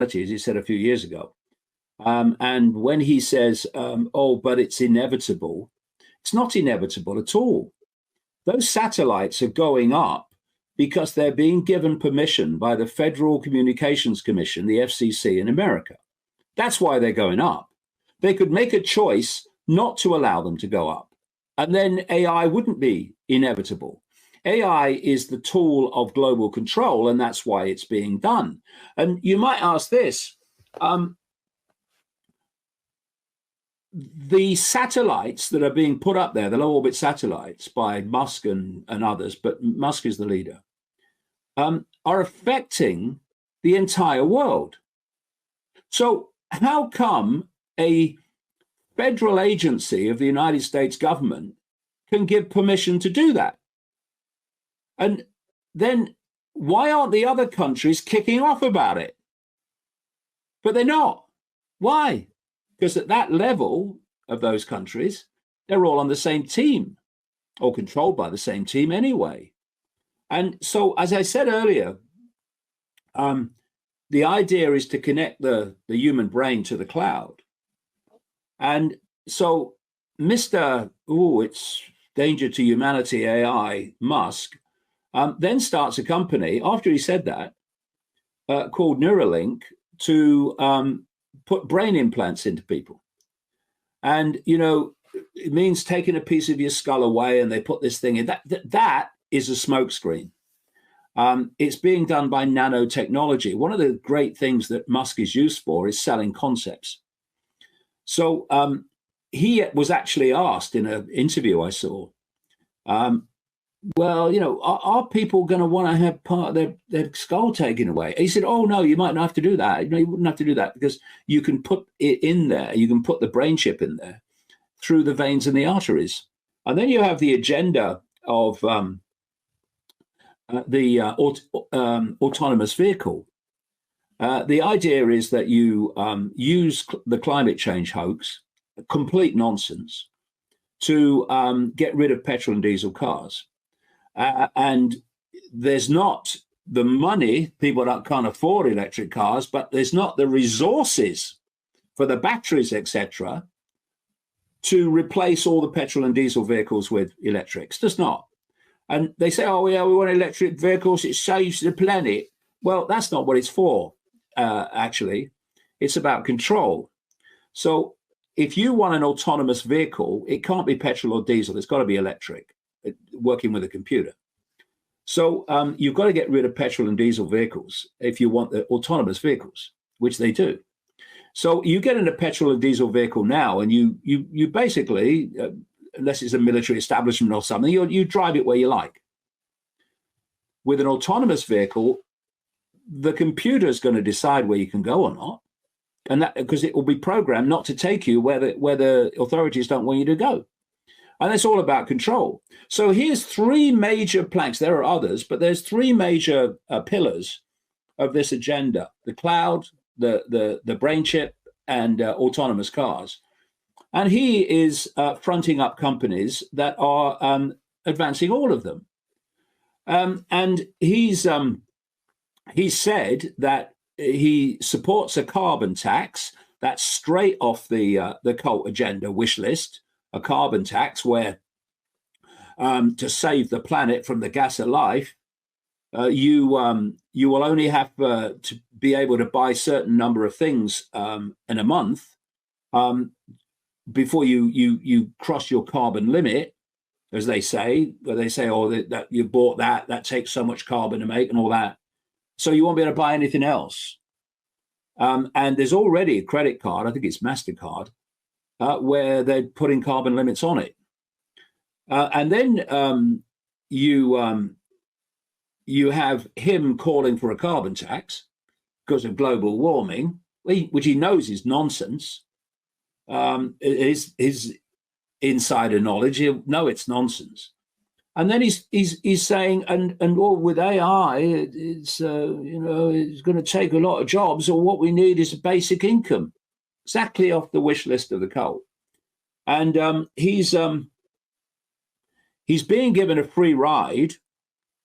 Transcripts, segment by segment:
as he said a few years ago. And when he says, oh, but it's inevitable, it's not inevitable at all. Those satellites are going up because they're being given permission by the Federal Communications Commission, the FCC in America. That's why they're going up. They could make a choice not to allow them to go up, and then AI wouldn't be inevitable. AI is the tool of global control, and that's why it's being done. And you might ask this, the satellites that are being put up there, the low orbit satellites by Musk and others, but Musk is the leader, are affecting the entire world. So how come a federal agency of the United States government can give permission to do that? And then why aren't the other countries kicking off about it? But they're not. Why? Because at that level of those countries, they're all on the same team or controlled by the same team anyway. And so, as I said earlier, the idea is to connect the human brain to the cloud. And so Mr. It's danger to humanity, AI, Musk, then starts a company, after he said that, called Neuralink, to put brain implants into people. And, you know, it means taking a piece of your skull away and they put this thing in. That is a smokescreen. It's being done by nanotechnology. One of the great things that Musk is used for is selling concepts. So he was actually asked in an interview I saw, well, you know, are people going to want to have part of their skull taken away? He said, oh, no, you might not have to do that. No, you wouldn't have to do that because you can put it in there. You can put the brain chip in there through the veins and the arteries. And then you have the agenda of the autonomous vehicle. The idea is that you use the climate change hoax, complete nonsense, to get rid of petrol and diesel cars. And there's not the money, people that can't afford electric cars, but there's not the resources for the batteries, etc., to replace all the petrol and diesel vehicles with electrics. There's not. And they say, oh, yeah, we want electric vehicles. It saves the planet. Well, that's not what it's for, actually. It's about control. So if you want an autonomous vehicle, it can't be petrol or diesel. It's got to be electric, working with a computer. So you've got to get rid of petrol and diesel vehicles if you want the autonomous vehicles, which they do. So you get in a petrol and diesel vehicle now, and you basically, unless it's a military establishment or something, you drive it where you like. With an autonomous vehicle, the computer is going to decide where you can go or not, and that because it will be programmed not to take you where the authorities don't want you to go. And it's all about control. So here's three major planks. There are others, but there's three major pillars of this agenda: the cloud, the brain chip, and autonomous cars. And he is fronting up companies that are advancing all of them. And he's said that he supports a carbon tax that's straight off the cult agenda wish list. A carbon tax where to save the planet from the gas of life, you will only have to be able to buy a certain number of things in a month before you cross your carbon limit, as they say. Where they say, oh, that you bought that takes so much carbon to make and all that, so you won't be able to buy anything else. And there's already a credit card, I think it's MasterCard, where they're putting carbon limits on it. And then you have him calling for a carbon tax because of global warming, which he knows is nonsense. His insider knowledge, he'll know it's nonsense. And then he's saying, and with AI, it's it's going to take a lot of jobs, or what we need is a basic income. Exactly off the wish list of the cult. And he's being given a free ride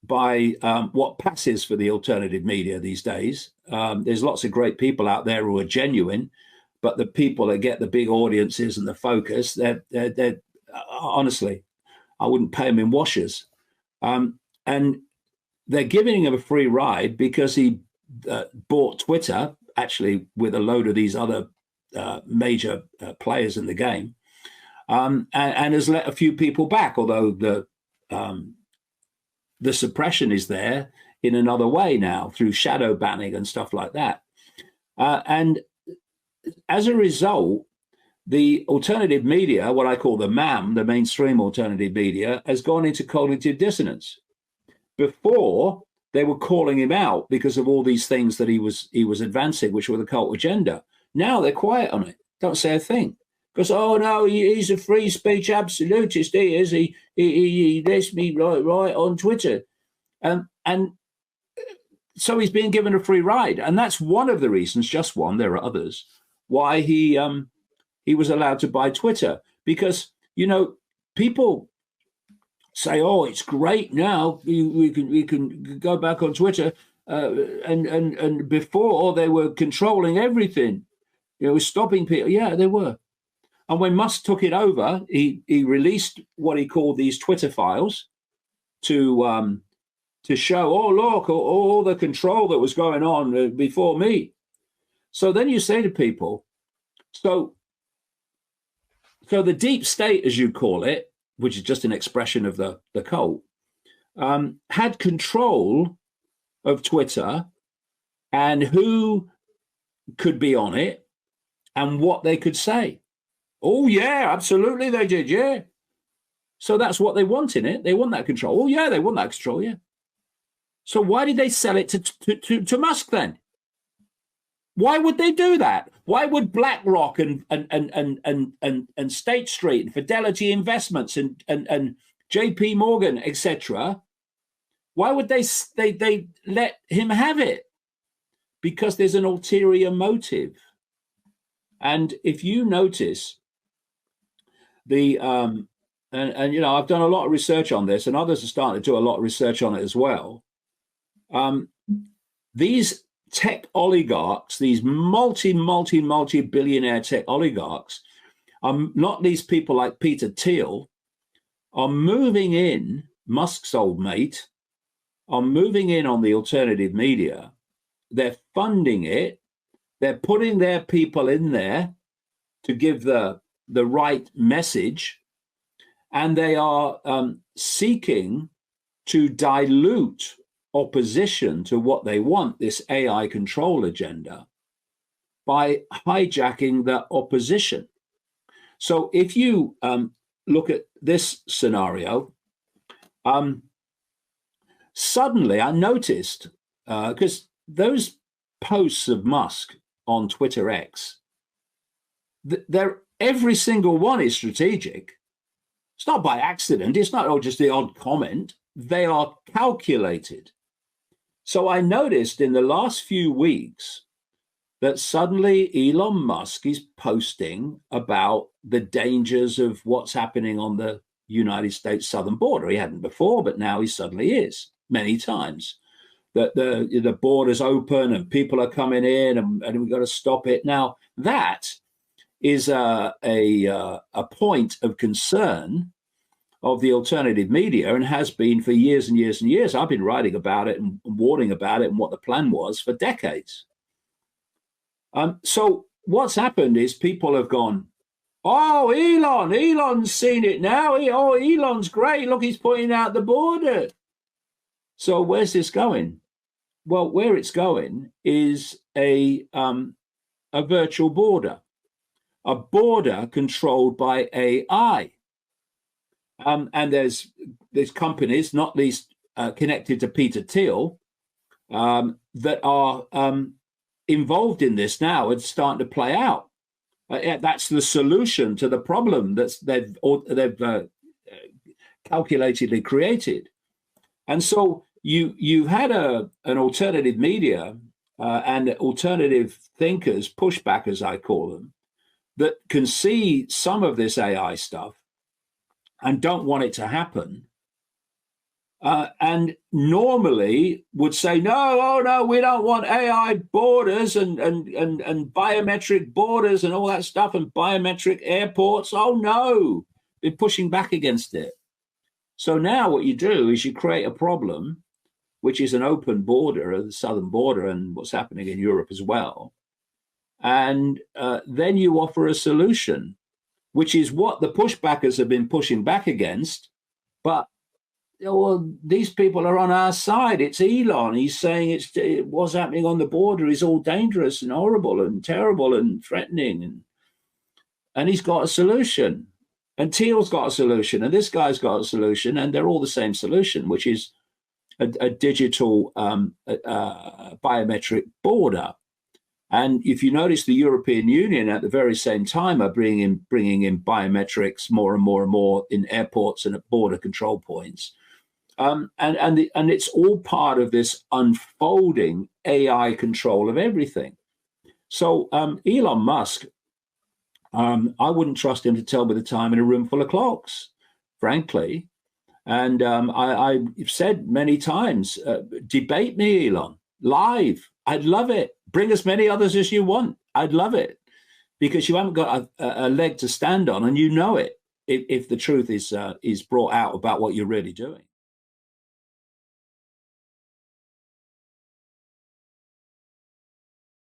by what passes for the alternative media these days. There's lots of great people out there who are genuine, but the people that get the big audiences and the focus, they're honestly, I wouldn't pay them in washers. And they're giving him a free ride because he bought Twitter, actually with a load of these other major players in the game, and has let a few people back, although the suppression is there in another way now through shadow banning and stuff like that. And as a result, the alternative media, what I call the MAM, the mainstream alternative media, has gone into cognitive dissonance. Before, they were calling him out because of all these things that he was advancing, which were the cult agenda. Now they're quiet on it. Don't say a thing. Because, oh, no, he's a free speech absolutist. He is. He lets me right on Twitter. And so he's being given a free ride. And that's one of the reasons, just one, there are others, why he was allowed to buy Twitter. Because, you know, people say, oh, it's great now. We can go back on Twitter. And before, they were controlling everything. You know, stopping people. Yeah, they were. And when Musk took it over, he released what he called these Twitter files to show, oh, look, all the control that was going on before me. So then you say to people, so the deep state, as you call it, which is just an expression of the cult, had control of Twitter and who could be on it and what they could say. Oh, yeah, absolutely they did, yeah. So that's what they want in it. They want that control. Oh, yeah, they want that control, yeah. So why did they sell it to Musk then? Why would they do that? Why would BlackRock and State Street and Fidelity Investments and JP Morgan, etc., why would they let him have it? Because there's an ulterior motive. And if you notice, and you know, I've done a lot of research on this, and others are starting to do a lot of research on it as well. These tech oligarchs, these multi-billionaire tech oligarchs, not these people like Peter Thiel, are moving in, Musk's old mate, are moving in on the alternative media. They're funding it. They're putting their people in there to give the right message. And they are seeking to dilute opposition to what they want, this AI control agenda, by hijacking the opposition. So if you look at this scenario, suddenly I noticed, because those posts of Musk on Twitter X, every single one is strategic. It's not by accident. It's not just the odd comment. They are calculated. So I noticed in the last few weeks that suddenly Elon Musk is posting about the dangers of what's happening on the United States southern border. He hadn't before, but now he suddenly is many times. That the border's open and people are coming in and we've got to stop it. Now, that is a point of concern of the alternative media and has been for years and years and years. I've been writing about it and warning about it and what the plan was for decades. So what's happened is people have gone, oh, Elon's seen it now. Elon's great. Look, he's pointing out the border. So where's this going? Well, where it's going is a virtual border, a border controlled by AI. And there's companies, not least connected to Peter Thiel, that are involved in this now. It's starting to play out. That's the solution to the problem they've calculatedly created. And so you had an alternative media and alternative thinkers, pushback as I call them, that can see some of this AI stuff and don't want it to happen. And normally would say, no, oh no, we don't want AI borders and biometric borders and all that stuff and biometric airports. Oh no, been pushing back against it. So now what you do is you create a problem, which is an open border, the southern border, and what's happening in Europe as well. And then you offer a solution, which is what the pushbackers have been pushing back against. But well, these people are on our side. It's Elon. He's saying what's happening on the border is all dangerous and horrible and terrible and threatening. And he's got a solution. And Thiel's got a solution. And this guy's got a solution. And they're all the same solution, which is a digital biometric border. And if you notice, the European Union at the very same time are bringing in biometrics more and more and more in airports and at border control points. And it's all part of this unfolding AI control of everything. So Elon Musk, I wouldn't trust him to tell me the time in a room full of clocks, frankly. And I've said many times, debate me, Elon, live. I'd love it. Bring as many others as you want. I'd love it, because you haven't got a leg to stand on, and you know it if the truth is brought out about what you're really doing.